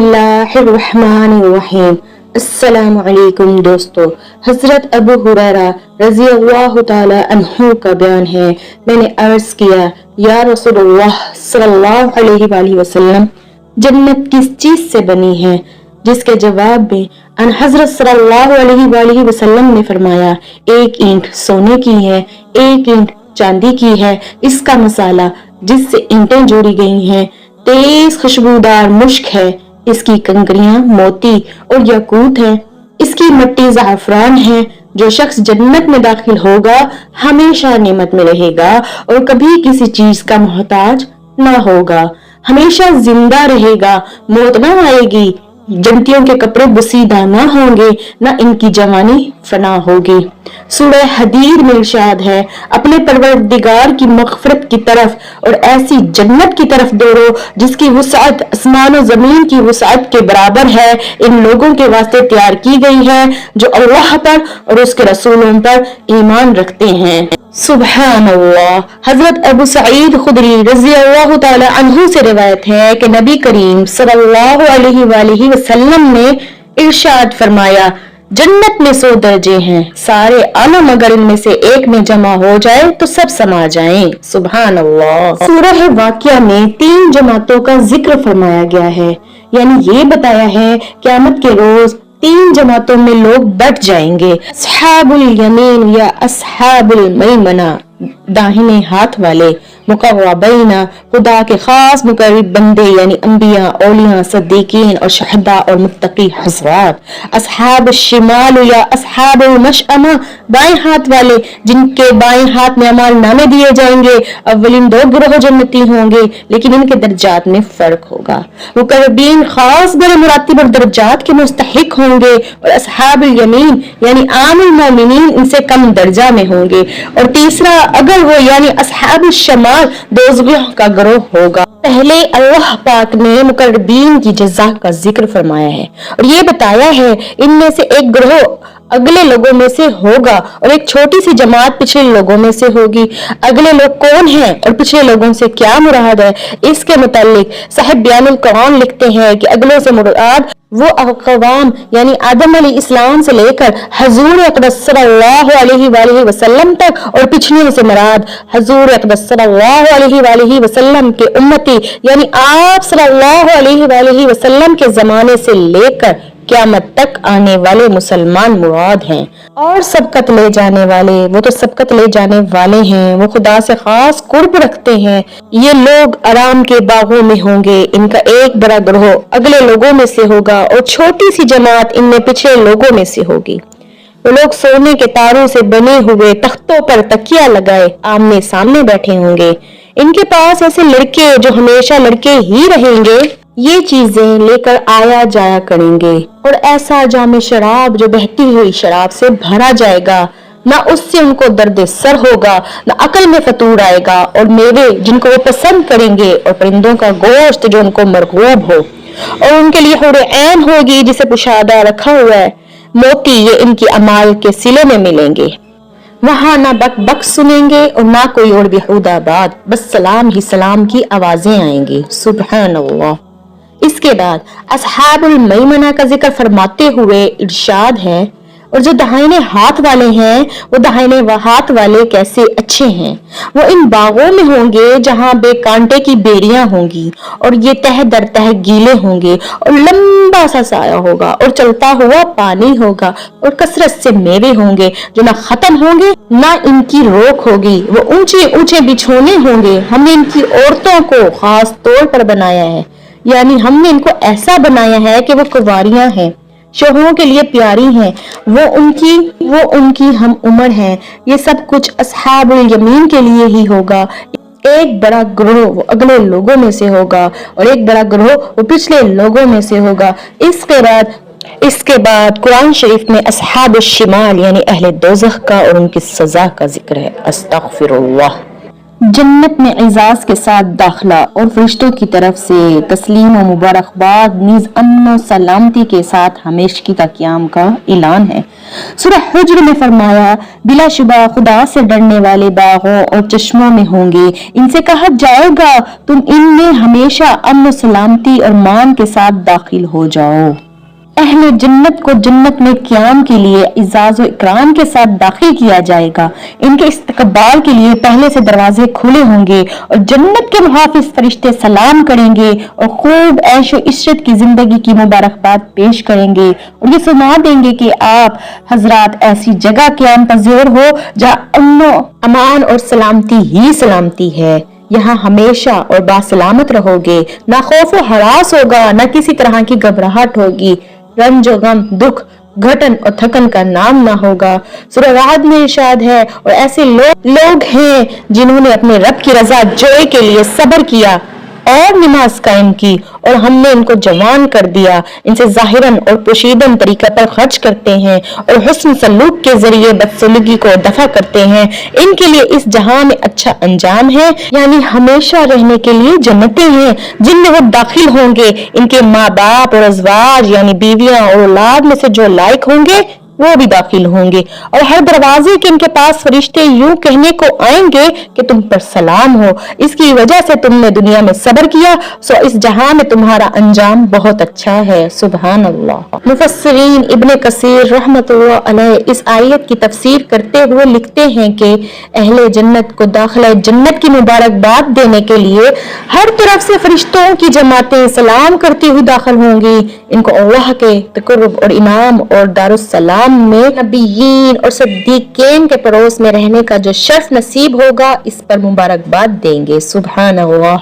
बिस्मिल्लाहिर्रहमानिर्रहीम। अस्सलामुअलैकुम दोस्तों, हजरत अबू हुरैरा रज़ी अल्लाह ताला अन्हु का बयान है, मैंने अर्ज किया या रसूलुल्लाह सल्लल्लाहु अलैहि वसल्लम, जन्नत किस चीज से बनी है? जिसके जवाब में अन हजरत सल्लल्लाहु अलैहि वसल्लम ने फरमाया, एक ईंट सोने की है, एक ईंट चांदी की है। इसका मसाला जिससे ईंटें जोड़ी गई हैं तेज खुशबूदार मुश्क है। इसकी कंकरियां मोती और याकूत हैं। इसकी मिट्टी ज़ाफ़रान है। जो शख्स जन्नत में दाखिल होगा हमेशा नेमत में रहेगा और कभी किसी चीज का मोहताज ना होगा, हमेशा जिंदा रहेगा, मौत ना आएगी। जन्नतियों के कपड़े बुसीदा ना होंगे, ना इनकी जवानी फना होगी। सूरह हदीद में इरशाद है, अपने परवरदिगार की मग़फ़िरत की तरफ और ऐसी जन्नत की तरफ दौड़ो जिसकी वुसअत आसमान और जमीन की वुसअत के बराबर है। इन लोगों के वास्ते तैयार की गई है जो अल्लाह पर और उसके रसूलों पर ईमान रखते हैं। सुभान अल्लाह। हजरत अबू सईद खुदरी रज़ी अल्लाह ताला अन्हु से रिवायत है कि नबी करीम सल्लल्लाहु अलैहि वसल्लम ने इरशाद फरमाया, जन्नत में 100 दर्जे हैं, सारे आलम अगर इनमें से एक में जमा हो जाए तो सब समा जाएं। सुभान अल्लाह। सूरह वाक़िया में 3 जमातों का जिक्र फरमाया गया है, यानी ये बताया है क़यामत के रोज 3 जमातों में लोग बट जाएंगे। अस्हाबुल यमीन या अस्हाबुल मैमना, दाहिने हाथ वाले, मुक़र्रबीना, खुदा के खास मुक़र्रब बंदे यानी अंबिया, औलिया, सद्दीकीन और शहदा और मुत्तकी हज़रात। अस्हाब शिमाल या अस्हाबुल मशअमा, बाएं हाथ वाले, जिनके बाएं हाथ में अमाल नामे दिए जाएंगे। अव्वलीन 2 गिरोह जन्नती होंगे, लेकिन इनके दर्जात में फर्क होगा। मुक़र्रबीन खास बड़े मुरातिब और दर्जात के मुस्तहिक होंगे और अस्हाबुल यमीन यानी आमुल मोमिनीन इनसे कम दर्जा में होंगे। और तीसरा अगर वो यानी अस्हाबुल शमाल दोज़खियों का गिरोह होगा। पहले अल्लाह पाक ने मुक़र्रबीन की जज़ा का जिक्र फरमाया है और ये बताया है इनमें से एक गिरोह अगले लोगों में से होगा और एक छोटी सी जमात पिछले लोगों में से होगी। अगले लोग कौन हैं और पिछले लोगों से क्या मुराद है, इसके मुतालिक साहिब बयानुल कुरान लिखते हैं कि अगलों से मुराद वो अक़वाम यानी आदम अलैहिस्सलाम से लेकर हजूर अक़दस सल्लल्लाहु अलैहि वसल्लम तक, और पिछलियों से मुराद हजूर अक़दस सल्लल्लाहु अलैहि वसल्लम के उम्मती यानी आप सल्लल्लाहु अलैहि वसल्लम के जमाने से लेकर क़यामत तक आने वाले मुसलमान मुराद हैं। और सबकत ले जाने वाले, वो तो सबकत ले जाने वाले हैं, वो खुदा से खास कुर्ब रखते हैं। ये लोग आराम के बागों में होंगे। इनका एक बड़ा गिरोह अगले लोगों में से होगा और छोटी सी जमात इनमें पिछले लोगों में से होगी। वो लोग सोने के तारों से बने हुए तख्तों पर तकिया लगाए आमने सामने बैठे होंगे। इनके पास ऐसे लड़के जो हमेशा लड़के ही रहेंगे ये चीजें लेकर आया जाया करेंगे, और ऐसा जामे शराब जो बहती हुई शराब से भरा जाएगा, ना उससे उनको दर्द सर होगा, ना अकल में फतूर आएगा, और मेवे जिनको वो पसंद करेंगे और परिंदों का गोश्त जो उनको मरगूब हो, और उनके लिए हुर ऐन होगी जिसे पुशादा रखा हुआ है। मोती ये इनकी अमाल के सिले में मिलेंगे। वहां ना बक बक सुनेंगे और ना कोई और बेहुदा बात, बस सलाम ही सलाम की आवाजें आएंगी। सुभान अल्लाह। इसके बाद अस्हाबुल मैमना का जिक्र फरमाते हुए इरशाद है, और जो दाहिने हाथ वाले हैं वो दाहिने हाथ वाले कैसे अच्छे हैं। वो इन बागों में होंगे जहां बेकांटे की बेरियां होंगी और ये तह दर तह गीले होंगे और लंबा सा साया होगा और चलता हुआ पानी होगा और कसरत से मेवे होंगे जो ना खत्म होंगे ना इनकी रोक होगी। वो ऊंचे ऊंचे बिछोने होंगे। हमने इनकी औरतों को खास तौर पर बनाया है, यानी हमने इनको ऐसा बनाया है कि वो कुंवारियां हैं, शोहरों के लिए प्यारी हैं, वो उनकी हम उम्र हैं। ये सब कुछ अस्हाबुल यमीन के लिए ही होगा। एक बड़ा गिरोह वो अगले लोगों में से होगा और एक बड़ा गिरोह वो पिछले लोगों में से होगा। इसके बाद कुरान शरीफ में अस्हाबुश शिमाल यानी अहले दोज़ख का और उनकी सजा का जिक्र है। अस्तगफिरुल्लाह। जन्नत में एजाज के साथ दाखिला और फरिश्तों की तरफ से तस्लीम और मुबारकबाद नीज अमन सलामती के साथ हमेशगी का क़याम का ऐलान है। सूरह हुज्र में फरमाया, बिलाशुबा खुदा से डरने वाले बागों और चश्मों में होंगे, इनसे कहा जाएगा तुम इनमें हमेशा अमन सलामती और मान के साथ दाखिल हो जाओ। अहले जन्नत को जन्नत में क़याम के लिए इज़ाज़ व इकराम के साथ दाखिल किया जाएगा। इनके इस्तकबाल के लिए पहले से दरवाजे खुले होंगे और जन्नत के मुहाफिज फरिश्ते सलाम करेंगे और खूब ऐशो इशरत की जिंदगी की मुबारकबाद पेश करेंगे और ये सुना देंगे कि आप हजरात ऐसी जगह क़याम पज़ीर हो जहाँ अमनो अमान और सलामती ही सलामती है। यहाँ हमेशा और बासलामत रहोगे, ना खौफ व हरास होगा, ना किसी तरह की घबराहट होगी, रंज गम दुख घटन और थकन का नाम ना होगा। सूरह राद में इरशाद है, और ऐसे लोग हैं जिन्होंने अपने रब की रजा जोए के लिए सब्र किया और नमाज कायम की और हमने इनको जवान कर दिया। इनसे जाहिरन और पोशीदन तरीका पर खर्च करते हैं और हुस्न सलूक के जरिए बदसलूकी को दफा करते हैं। इनके लिए इस जहां में अच्छा अंजाम है, यानी हमेशा रहने के लिए जन्नतें हैं जिनमें वो दाखिल होंगे। इनके माँ बाप और अज़वाज यानी बीवियां और औलाद में से जो लायक होंगे वो भी दाखिल होंगे और हर दरवाजे के इनके पास फरिश्ते यूं कहने को आएंगे कि तुम पर सलाम हो, इसकी वजह से तुमने दुनिया में सब्र किया, सो इस जहां में तुम्हारा अंजाम बहुत अच्छा है। सुभान अल्लाह। मुफस्सिरीन इब्ने कसीर रहमतुल्लाह अलैह इस आयत की तफसीर करते हुए लिखते हैं कि अहले जन्नत को दाखिला जन्नत की मुबारकबाद देने के लिए हर तरफ से फरिश्तों की जमातें सलाम करती हुई दाखिल होंगी। इनको अल्लाह के तकर्रुब और इनाम और दारुस्सलाम में नबीयीन और सिद्दीकीन के पड़ोस में रहने का जो शर्फ नसीब होगा, इस पर मुबारकबाद देंगे। सुभान अल्लाह।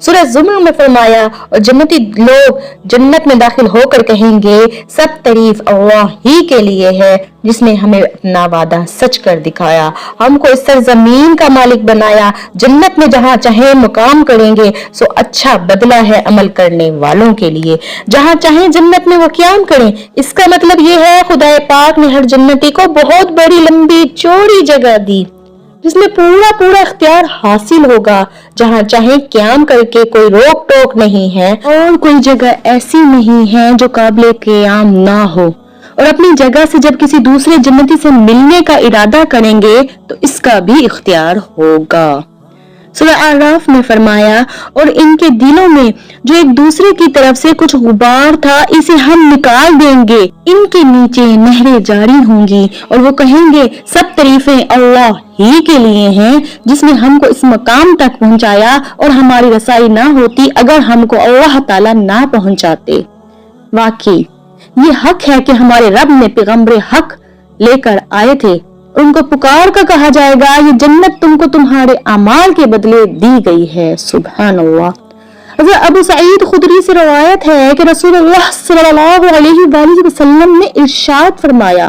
सूरह ज़ुमर में फरमाया, और जन्नती लोग जन्नत में दाखिल होकर कहेंगे, सब तारीफ अल्लाह ही के लिए है जिसने हमें अपना वादा सच कर दिखाया, हमको इस सरजमीन का मालिक बनाया। जन्नत में जहाँ चाहे मुकाम करेंगे, सो अच्छा बदला है अमल करने वालों के लिए। जहाँ चाहे जन्नत में वो क़याम करें। इसका मतलब ये है खुदा पाक ने हर जन्नती को बहुत बड़ी लंबी चौड़ी जगह दी जिसमें पूरा इख्तियार हासिल होगा। जहाँ चाहे क़याम करके कोई रोक टोक नहीं है और कोई जगह ऐसी नहीं है जो काबिल क़याम ना हो। और अपनी जगह से जब किसी दूसरे जन्नती से मिलने का इरादा करेंगे तो इसका भी इख्तियार होगा। सूरह आराफ में फरमाया, और इनके दिलों में जो एक दूसरे की तरफ से कुछ गुबार था, इसे हम निकाल देंगे। इनके नीचे नहरें जारी होंगी और वो कहेंगे, सब तारीफें अल्लाह ही के लिए हैं जिसने हमको इस मकाम तक पहुंचाया और हमारी रसाई ना होती अगर हमको अल्लाह ताला ना पहुंचाते। वाकई ये हक है कि हमारे रब ने पैगंबर हक लेकर आए थे। उनको पुकार कर कहा जाएगा, ये जन्नत तुमको तुम्हारे अमाल के बदले दी गई है। सुभान अल्लाह। हज़रत अबू सईद खुदरी से रवायत है कि रसूलुल्लाह सल्लल्लाहु अलैहि वसल्लम ने इरशाद फरमाया,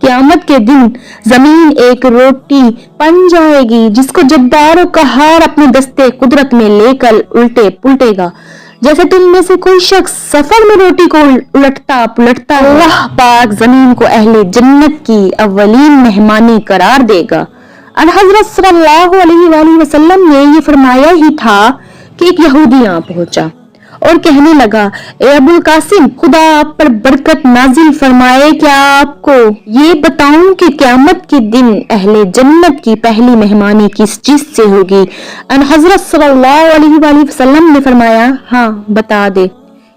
क़यामत के दिन जमीन एक रोटी बन जाएगी जिसको जब्बार और कहार अपने दस्ते कुदरत में लेकर उल्टे पुलटेगा। जैसे तुम में से कोई शख्स सफर में रोटी को उलटता पुलटता, अल्लाह पाक जमीन को अहले जन्नत की अव्वलीन मेहमानी करार देगा। और हजरत सल्लल्लाहु अलैहि वसल्लम ने ये फरमाया ही था कि एक यहूदी यहाँ पहुंचा और कहने लगा, ए अबुल कासिम, खुदा आप पर बरकत नाजिल फरमाए, क्या आपको ये बताऊं कि क़यामत के दिन अहले जन्नत की पहली मेहमानी किस चीज से होगी? अन हजरत सल्लल्लाहु अलैहि वसल्लम ने फरमाया, हाँ बता दे।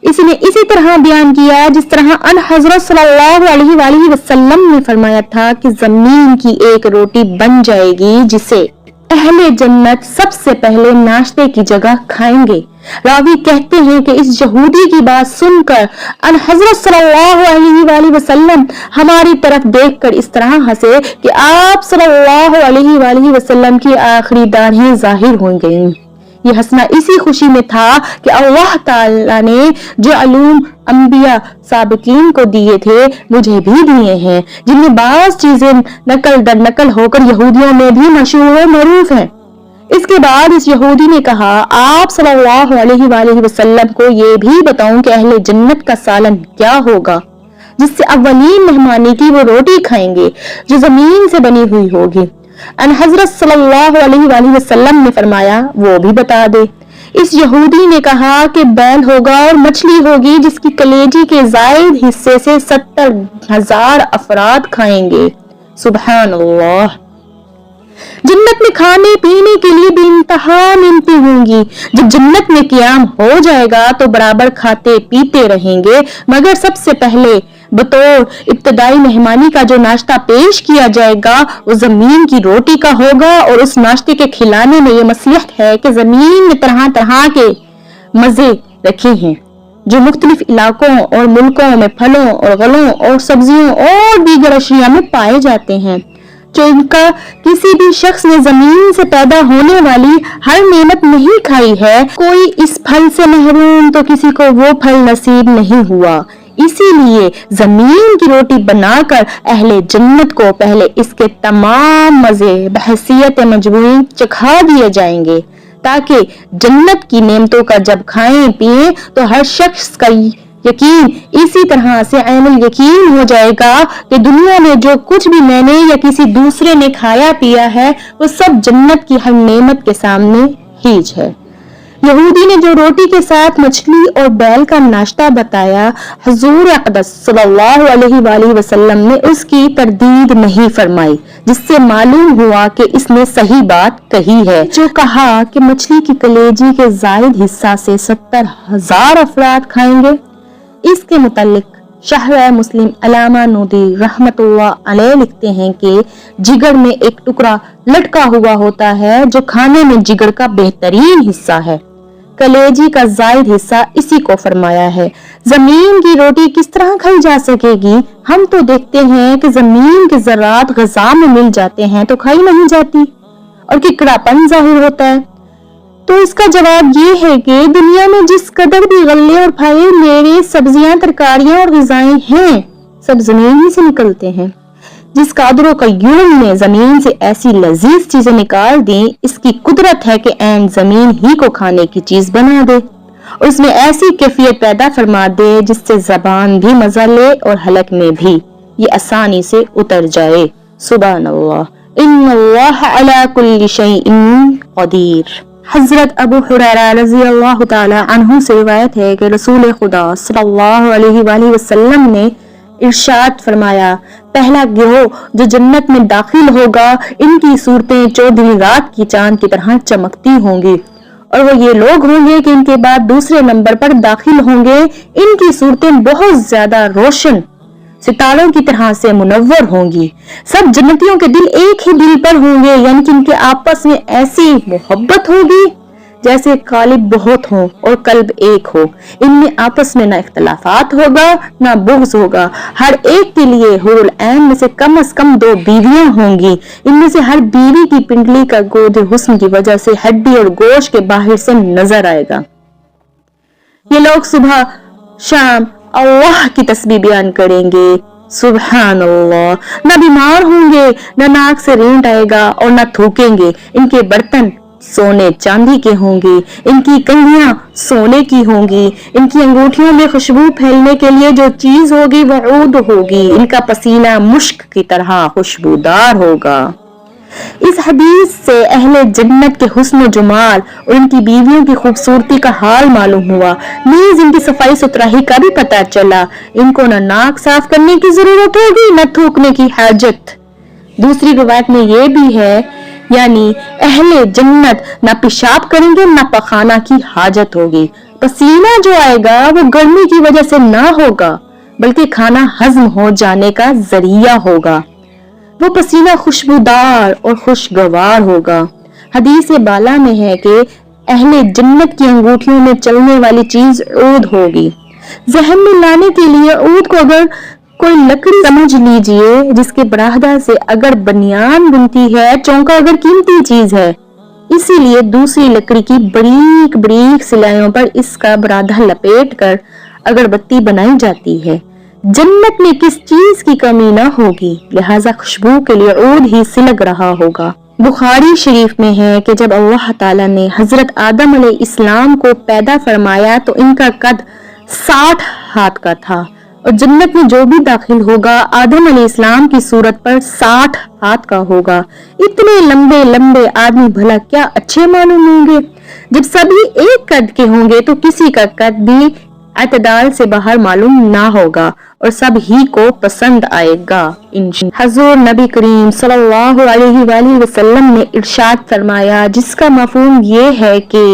इसने इसी तरह बयान किया जिस तरह अन हजरत सल्लल्लाहु अलैहि वसल्लम ने फरमाया था कि जमीन की एक रोटी बन जाएगी जिसे अहले जन्नत सबसे पहले नाश्ते की जगह खाएंगे। रावी कहते हैं कि इस यहूदी की बात सुनकर अन हजरत सल्लल्लाहु अलैहि वसल्लम हमारी तरफ देखकर इस तरह हंसे कि आप सल्लल्लाहु अलैहि वसल्लम की आखिरी दाढ़ें जाहिर हो गईं। ये हंसना इसी खुशी में था कि अल्लाह ताला ने जो अलूम अंबिया साबिकीन को दिए थे मुझे भी दिए हैं, जिनमें बाज़ चीजें नकल दर नकल होकर यहूदियों में भी मशहूर और मरूफ हैं। इसके बाद इस यहूदी ने कहा, आप सल्लल्लाहु अलैहि वसल्लम को ये भी बताऊं कि अहले जन्नत का सालन क्या होगा जिससे अव्वलीन मेहमानी की वो रोटी खाएंगे जो जमीन से बनी हुई होगी। ان حضرت صلی اللہ علیہ وآلہ وسلم نے فرمایا وہ بھی بتا دے۔ اس یہودی نے کہا کہ بیل ہوگا اور مچھلی ہوگی جس کی کلیجی کے زائد حصے سے 70,000 افراد کھائیں گے۔ سبحان اللہ۔ جنت میں کھانے پینے کے لیے بے انتہا نعمتیں ہوں گی۔ جب جنت میں قیام ہو جائے گا تو برابر کھاتے پیتے رہیں گے، مگر سب سے پہلے بطور ابتدائی مہمانی کا جو ناشتہ پیش کیا جائے گا وہ زمین کی روٹی کا ہوگا، اور اس ناشتے کے کھلانے میں یہ مصلحت ہے کہ زمین میں طرح طرح کے مزے رکھے ہیں جو مختلف علاقوں اور ملکوں میں پھلوں اور غلوں اور سبزیوں اور دیگر اشیاء میں پائے جاتے ہیں، جو ان کا کسی بھی شخص نے زمین سے پیدا ہونے والی ہر نعمت نہیں کھائی ہے۔ کوئی اس پھل سے محروم تو کسی کو وہ پھل نصیب نہیں ہوا۔ اسی لیے زمین کی روٹی بنا کر اہل جنت کو پہلے اس کے تمام مزے بحیثیت مجموعی چکھا دیے جائیں گے، تاکہ جنت کی نعمتوں کا جب کھائیں پیئیں تو ہر شخص کا یقین اسی طرح سے عین الیقین ہو جائے گا کہ دنیا میں جو کچھ بھی میں نے یا کسی دوسرے نے کھایا پیا ہے وہ سب جنت کی ہر نعمت کے سامنے ہیج ہے۔ یہودی نے جو روٹی کے ساتھ مچھلی اور بیل کا ناشتہ بتایا، حضور اقدس صلی اللہ علیہ وآلہ وسلم نے اس کی تردید نہیں فرمائی، جس سے معلوم ہوا کہ اس نے صحیح بات کہی ہے۔ جو کہا کہ مچھلی کی کلیجی کے زائد حصہ سے 70,000 افراد کھائیں گے، اس کے متعلق شرح مسلم علامہ نودی رحمت اللہ علیہ لکھتے ہیں کہ جگر میں ایک ٹکڑا لٹکا ہوا ہوتا ہے جو کھانے میں جگر کا بہترین حصہ ہے۔ کلیجی کا زائد حصہ اسی کو فرمایا ہے۔ زمین کی روٹی کس طرح کھائی جا سکے گی؟ ہم تو دیکھتے ہیں کہ زمین کے ذرات غذا میں مل جاتے ہیں تو کھائی نہیں جاتی اور ککڑا پن ظاہر ہوتا ہے۔ تو اس کا جواب یہ ہے کہ دنیا میں جس قدر بھی غلے اور پھل، میوے، سبزیاں، ترکاریاں اور غذائیں ہیں، سب زمین ہی سے نکلتے ہیں۔ جس قادر و قیوم نے زمین سے ایسی لذیذ چیزیں نکال دیں، اس کی قدرت ہے کہ عین زمین ہی کو کھانے کی چیز بنا دے اور اس میں ایسی کیفیت پیدا فرما دے جس سے زبان بھی مزہ لے اور حلق میں بھی یہ آسانی سے اتر جائے۔ سبحان اللہ، ان اللہ علی کل شیء قدیر۔ حضرت ابو ہریرہ رضی اللہ تعالی عنہ سے روایت ہے کہ رسول خدا صلی اللہ علیہ وآلہ وسلم نے ارشاد فرمایا، پہلا گروہ جو جنت میں داخل ہوگا ان کی صورتیں 14 رات کی چاند کی طرح چمکتی ہوں گی، اور وہ یہ لوگ ہوں گے کہ ان کے بعد دوسرے نمبر پر داخل ہوں گے، ان کی صورتیں بہت زیادہ روشن ستاروں کی طرح سے منور ہوں گی۔ سب جنتیوں کے دل ایک ہی دل پر ہوں گے، یعنی کہ ان کے آپس میں ایسی محبت ہوگی جیسے قالب بہت ہوں اور قلب ایک ہو۔ ان میں آپس میں نہ اختلافات ہوگا نہ بغض ہوگا۔ ہر ایک کے لیے حور العین میں سے کم از کم 2 بیویاں ہوں گی۔ ان میں سے ہر بیوی کی پنڈلی کا گود حسن کی وجہ سے ہڈی اور گوشت کے باہر سے نظر آئے گا۔ یہ لوگ صبح شام اللہ کی تسبیح بیان کریں گے۔ سبحان اللہ۔ نہ بیمار ہوں گے، نہ ناک سے رینٹ آئے گا اور نہ تھوکیں گے۔ ان کے برتن سونے چاندی کے ہوں گے، ان کی کنگھیاں سونے کی ہوں گی، ان کی انگوٹھیوں میں خوشبو پھیلنے کے لیے جو چیز ہوگی وہ عود ہوگی، ان کا پسینہ مشک کی طرح خوشبودار ہوگا۔ اس حدیث سے اہل جنت کے حسن و جمال اور ان کی بیویوں کی خوبصورتی کا حال معلوم ہوا، نیز ان کی صفائی ستھرائی کا بھی پتہ چلا۔ ان کو نہ ناک صاف کرنے کی ضرورت ہوگی نہ تھوکنے کی حاجت۔ دوسری روایت میں یہ بھی ہے، یعنی اہل جنت نہ پیشاب کریں گے نہ پخانہ کی حاجت ہوگی۔ پسینہ جو آئے گا وہ گرمی کی وجہ سے نہ ہوگا بلکہ کھانا ہضم ہو جانے کا ذریعہ ہوگا۔ وہ پسینہ خوشبودار اور خوشگوار ہوگا۔ حدیث بالا میں ہے کہ اہل جنت کی انگوٹھیوں میں چلنے والی چیز عود ہوگی۔ ذہن میں لانے کے لیے عود کو اگر کوئی لکڑی سمجھ لیجئے جس کے برادہ سے اگر بنیان بنتی ہے، چونکا اگر قیمتی چیز ہے، اسی لیے دوسری لکڑی کی بریک بریک سلائیوں پر اس کا برادہ لپیٹ کر اگربتی بنائی جاتی ہے۔ جنت میں کس چیز کی کمی نہ ہوگی، لہذا خوشبو کے لیے عود ہی سلگ رہا ہوگا۔ بخاری شریف میں ہے کہ جب اللہ تعالیٰ نے حضرت آدم علیہ السلام کو پیدا فرمایا تو ان کا قد 60 ہاتھ کا تھا اور جنت میں جو بھی داخل ہوگا آدم علیہ السلام کی صورت پر 60 ہاتھ کا ہوگا۔ اتنے لمبے لمبے آدمی بھلا کیا اچھے معلوم ہوں گے؟ جب سبھی ایک قد کے ہوں گے تو کسی کا قد بھی اعتدال سے باہر معلوم نہ ہوگا اور سب ہی کو پسند آئے گا۔ حضور نبی کریم صلی اللہ علیہ وآلہ وسلم نے ارشاد فرمایا، جس کا مفہوم یہ ہے کہ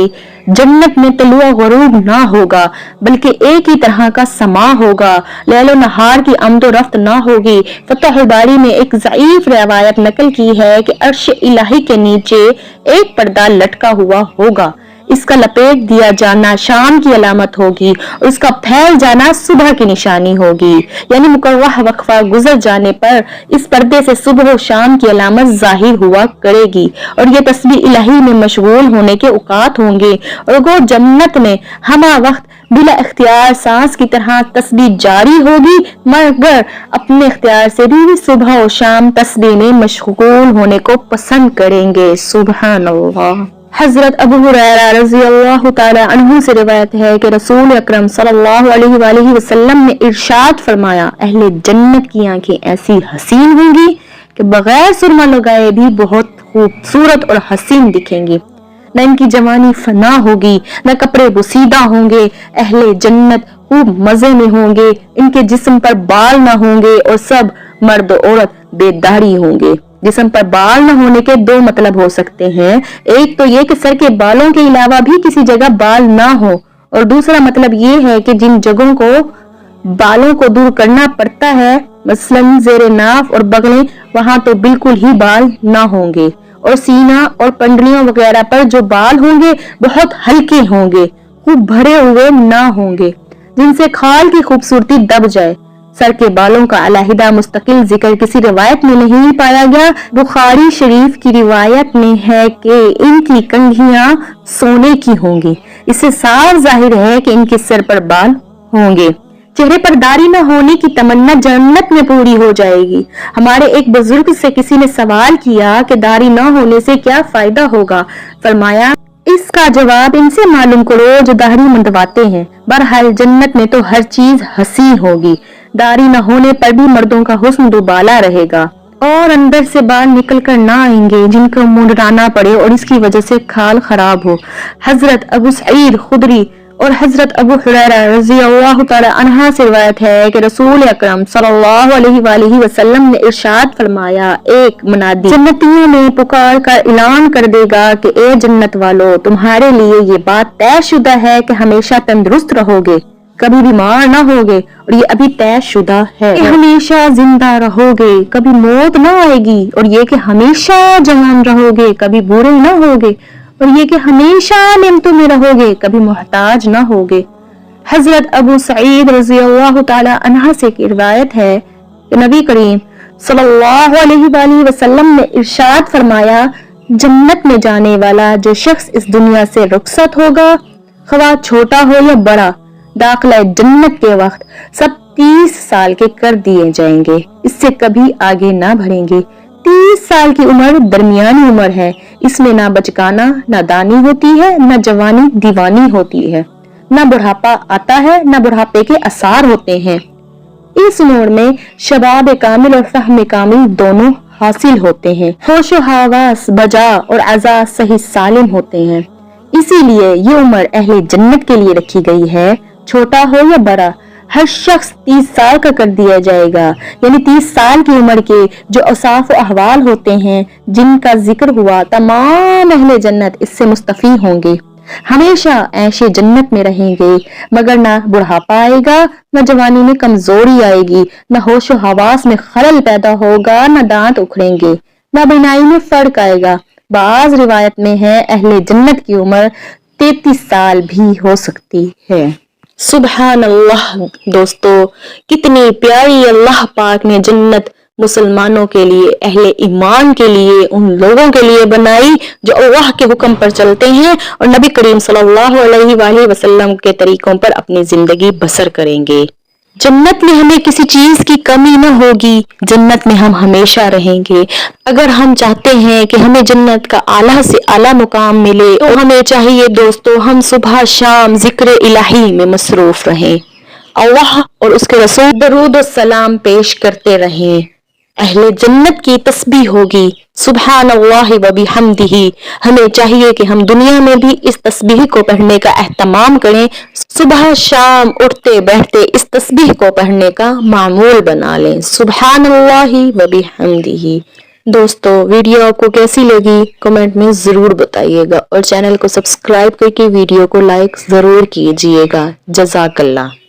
جنت میں طلوع غروب نہ ہوگا بلکہ ایک ہی طرح کا سما ہوگا، لیل و نہار کی آمد و رفت نہ ہوگی۔ فتح الباری نے ایک ضعیف روایت نقل کی ہے کہ عرش الہی کے نیچے ایک پردہ لٹکا ہوا ہوگا، اس کا لپیٹ دیا جانا شام کی علامت ہوگی اور اس کا پھیل جانا صبح کی نشانی ہوگی، یعنی مقررہ وقفہ گزر جانے پر اس پردے سے صبح و شام کی علامت ظاہر ہوا کرے گی اور یہ تسبیح الہی میں مشغول ہونے کے اوقات ہوں گے، اور گو جنت میں ہمہ وقت بلا اختیار سانس کی طرح تسبیح جاری ہوگی، مگر اپنے اختیار سے بھی صبح و شام تسبیح میں مشغول ہونے کو پسند کریں گے۔ سبحان اللہ۔ حضرت ابو ہریرہ رضی اللہ تعالی عنہ سے روایت ہے کہ رسول اکرم صلی اللہ علیہ وآلہ وسلم نے ارشاد فرمایا، اہل جنت کی آنکھیں ایسی حسین ہوں گی کہ بغیر سرما لگائے بھی بہت خوبصورت اور حسین دکھیں گی، نہ ان کی جوانی فنا ہوگی، نہ کپڑے بسیدہ ہوں گے، اہل جنت خوب مزے میں ہوں گے، ان کے جسم پر بال نہ ہوں گے اور سب مرد و عورت بے داڑھی ہوں گے۔ جسم پر بال نہ ہونے کے دو مطلب ہو سکتے ہیں، ایک تو یہ کہ سر کے بالوں کے علاوہ بھی کسی جگہ بال نہ ہو، اور دوسرا مطلب یہ ہے کہ جن جگہوں کو بالوں کو دور کرنا پڑتا ہے مثلاً زیر ناف اور بغلیں، وہاں تو بالکل ہی بال نہ ہوں گے، اور سینہ اور پنڈلیوں وغیرہ پر جو بال ہوں گے بہت ہلکے ہوں گے، خوب بھرے ہوئے نہ ہوں گے جن سے کھال کی خوبصورتی دب جائے۔ سر کے بالوں کا علیحدہ مستقل ذکر کسی روایت میں نہیں پایا گیا۔ بخاری شریف کی روایت میں ہے کہ ان کی کنگھیاں سونے کی ہوں گی، اس سے صاف ظاہر ہے کہ ان کے سر پر بال ہوں گے۔ چہرے پر داڑھی نہ ہونے کی تمنا جنت میں پوری ہو جائے گی۔ ہمارے ایک بزرگ سے کسی نے سوال کیا کہ داڑھی نہ ہونے سے کیا فائدہ ہوگا؟ فرمایا، اس کا جواب ان سے معلوم کرو جو داڑھی منڈواتے ہیں۔ بہرحال جنت میں تو ہر چیز حسین ہوگی، داڑھی نہ ہونے پر بھی مردوں کا حسن دوبالا رہے گا، اور اندر سے بال نکل کر نہ آئیں گے جن کو منڈرانا پڑے اور اس کی وجہ سے کھال خراب ہو۔ حضرت ابو سعید خدری اور حضرت ابو ہریرہ رضی اللہ تعالی عنہ سے روایت ہے کہ رسول اکرم صلی اللہ علیہ وآلہ وسلم نے ارشاد فرمایا، ایک منادی جنتیوں میں پکار کر اعلان کر دے گا کہ اے جنت والو، تمہارے لیے یہ بات طے شدہ ہے کہ ہمیشہ تندرست رہو گے، کبھی بیمار نہ ہوگے، اور یہ ابھی طے شدہ ہے کہ ہمیشہ زندہ رہو گے، کبھی موت نہ آئے گی، اور یہ کہ ہمیشہ جوان رہو گے، کبھی بوڑھے نہ ہوگے، اور یہ کہ ہمیشہ نعمتوں میں رہو گے، کبھی محتاج نہ ہوگے۔ حضرت ابو سعید رضی اللہ تعالی عنہ سے کی روایت ہے کہ نبی کریم صلی اللہ علیہ وآلہ وسلم نے ارشاد فرمایا، جنت میں جانے والا جو شخص اس دنیا سے رخصت ہوگا، خواہ چھوٹا ہو یا بڑا، داخلہ جنت کے وقت سب 30 سال کے کر دیے جائیں گے، اس سے کبھی آگے نہ بڑھیں گے۔ 30 سال کی عمر درمیانی عمر ہے، اس میں نہ بچکانا نادانی ہوتی ہے، نہ جوانی دیوانی ہوتی ہے، نہ بڑھاپا آتا ہے، نہ بڑھاپے کے آثار ہوتے ہیں۔ اس عمر میں شباب کامل اور فہم کامل دونوں حاصل ہوتے ہیں، ہوش و حواس بجا اور اعضاء صحیح سالم ہوتے ہیں۔ اسی لیے یہ عمر اہل جنت کے لیے رکھی گئی ہے، چھوٹا ہو یا بڑا، ہر شخص 30 سال کا کر دیا جائے گا، یعنی 30 سال کی عمر کے جو اوصاف و احوال ہوتے ہیں جن کا ذکر ہوا، تمام اہل جنت اس سے مستفید ہوں گے، ہمیشہ عیش جنت میں رہیں گے، مگر نہ بڑھاپا آئے گا، نہ جوانی میں کمزوری آئے گی، نہ ہوش و حواس میں خلل پیدا ہوگا، نہ دانت اکھڑیں گے، نہ بینائی میں فرق آئے گا۔ بعض روایت میں ہے اہل جنت کی عمر 33 سال بھی ہو سکتی ہے۔ سبحان اللہ۔ دوستو، کتنی پیاری اللہ پاک نے جنت مسلمانوں کے لیے، اہل ایمان کے لیے، ان لوگوں کے لیے بنائی جو اللہ کے حکم پر چلتے ہیں اور نبی کریم صلی اللہ علیہ وآلہ وسلم کے طریقوں پر اپنی زندگی بسر کریں گے۔ جنت میں ہمیں کسی چیز کی کمی نہ ہوگی، جنت میں ہم ہمیشہ رہیں گے۔ اگر ہم چاہتے ہیں کہ ہمیں جنت کا اعلیٰ سے اعلیٰ مقام ملے تو ہمیں چاہیے دوستو، ہم صبح شام ذکر الہی میں مصروف رہیں۔ अल्लाह और उसके रसूल दरूद और सलाम पेश करते रहें। अहले जन्नत की तस्बीह होगी सुबहान अल्लाह व बिहम्दिही। हमें चाहिए कि हम दुनिया में भी इस तस्बीह को पढ़ने का एहतमाम करें, सुबह शाम उठते बैठते इस तस्बीह को पढ़ने का मामूल बना लें। सुबहान अल्लाह व बिहम्दिही। दोस्तों, वीडियो आपको कैसी लगी कमेंट में ज़रूर बताइएगा और चैनल को सब्सक्राइब करके वीडियो को लाइक ज़रूर कीजिएगा। जज़ाकल्लाह।